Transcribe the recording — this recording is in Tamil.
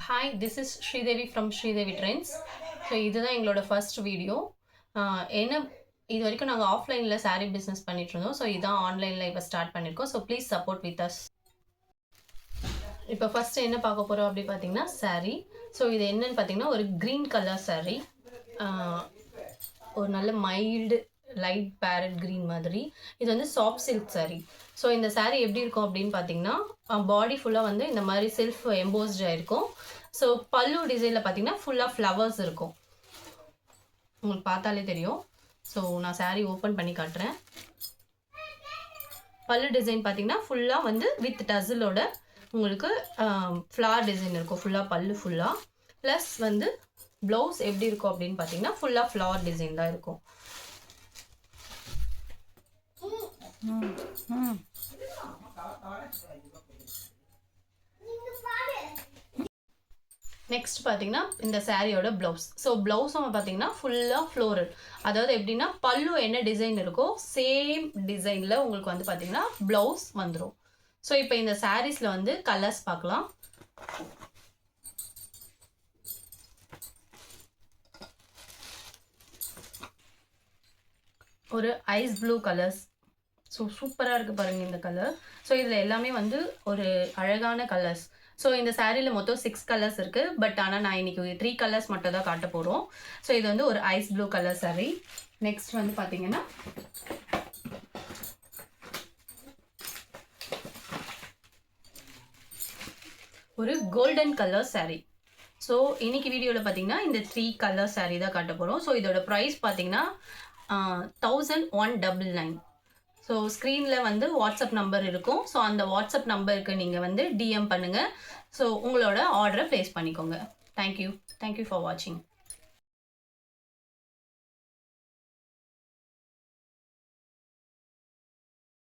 Hi, this is Sridevi from Sridevi Trends. So இதுதான் எங்களோட ஃபர்ஸ்ட் வீடியோ. என்ன இது வரைக்கும் நாங்கள் ஆஃப்லைனில் saree பிஸ்னஸ் பண்ணிட்டு இருந்தோம். ஸோ இதான் ஆன்லைனில் இப்போ ஸ்டார்ட் பண்ணியிருக்கோம். So please support with us. இப்போ ஃபர்ஸ்ட் என்ன பார்க்க போகிறோம் அப்படி பார்த்தீங்கன்னா saree. ஸோ இது என்னன்னு பார்த்தீங்கன்னா ஒரு க்ரீன் கலர் saree. ஒரு நல்ல மைல்டு லைட் பேரட் க்ரீன் மாதிரி. இது வந்து சாஃப்ட் சில்க் saree. ஸோ இந்த saree எப்படி இருக்கும் அப்படின்னு பார்த்தீங்கன்னா பாடி ஃபுல்லாக வந்து இந்த மாதிரி செல்ஃப் எம்போஸ்டாக இருக்கும். ஸோ பல்லு டிசைனில் பார்த்தீங்கன்னா ஃபுல்லாக ஃப்ளவர்ஸ் இருக்கும். உங்களுக்கு பார்த்தாலே தெரியும். ஸோ நான் saree ஓப்பன் பண்ணி காட்டுறேன். பல்லு டிசைன் பார்த்தீங்கன்னா ஃபுல்லாக வந்து வித் டசிலோட உங்களுக்கு ஃப்ளார் டிசைன் இருக்கும் ஃபுல்லாக பல்லு ஃபுல்லாக. ப்ளஸ் வந்து ப்ளவுஸ் எப்படி இருக்கும் அப்படின்னு பார்த்தீங்கன்னா ஃபுல்லாக ஃப்ளார் டிசைன் தான் இருக்கும். நெக்ஸ்ட் பார்த்தீங்கன்னா இந்த சாரியோட ப்ளவுஸ். ஸோ ப்ளவுஸும் பார்த்தீங்கன்னா ஃபுல்லாக ஃப்ளோரல். அதாவது எப்படின்னா பல்லு என்ன டிசைன் இருக்கோ சேம் டிசைனில் உங்களுக்கு வந்து பார்த்தீங்கன்னா ப்ளவுஸ் வந்துடும். ஸோ இப்போ இந்த சாரீஸில் வந்து கலர்ஸ் பார்க்கலாம். ஒரு ஐஸ் ப்ளூ கலர்ஸ். ஸோ சூப்பராக இருக்குது பாருங்கள் இந்த கலர். ஸோ இதில் எல்லாமே வந்து ஒரு அழகான கலர்ஸ். ஸோ இந்த சாரியில் மொத்தம் 6 கலர்ஸ் இருக்குது. பட் ஆனால் நான் இன்னைக்கு 3 கலர்ஸ் மட்டும் தான் காட்ட போகிறோம். ஸோ இது வந்து ஒரு ice blue colour sari. Next வந்து பார்த்தீங்கன்னா ஒரு கோல்டன் கலர் சாரி. ஸோ இன்னைக்கு வீடியோவில் பார்த்தீங்கன்னா இந்த 3 கலர் சாரி தான் காட்ட போகிறோம். ஸோ இதோட ப்ரைஸ் பார்த்தீங்கன்னா 1199. ஸோ ஸ்க்ரீனில் வந்து வாட்ஸ்அப் நம்பர் இருக்கும். ஸோ அந்த வாட்ஸ்அப் நம்பருக்கு நீங்கள் வந்து டிஎம் பண்ணுங்கள். ஸோ உங்களோட ஆர்டரை ப்ளேஸ் பண்ணிக்கோங்க. தேங்க்யூ ஃபார் வாட்சிங்.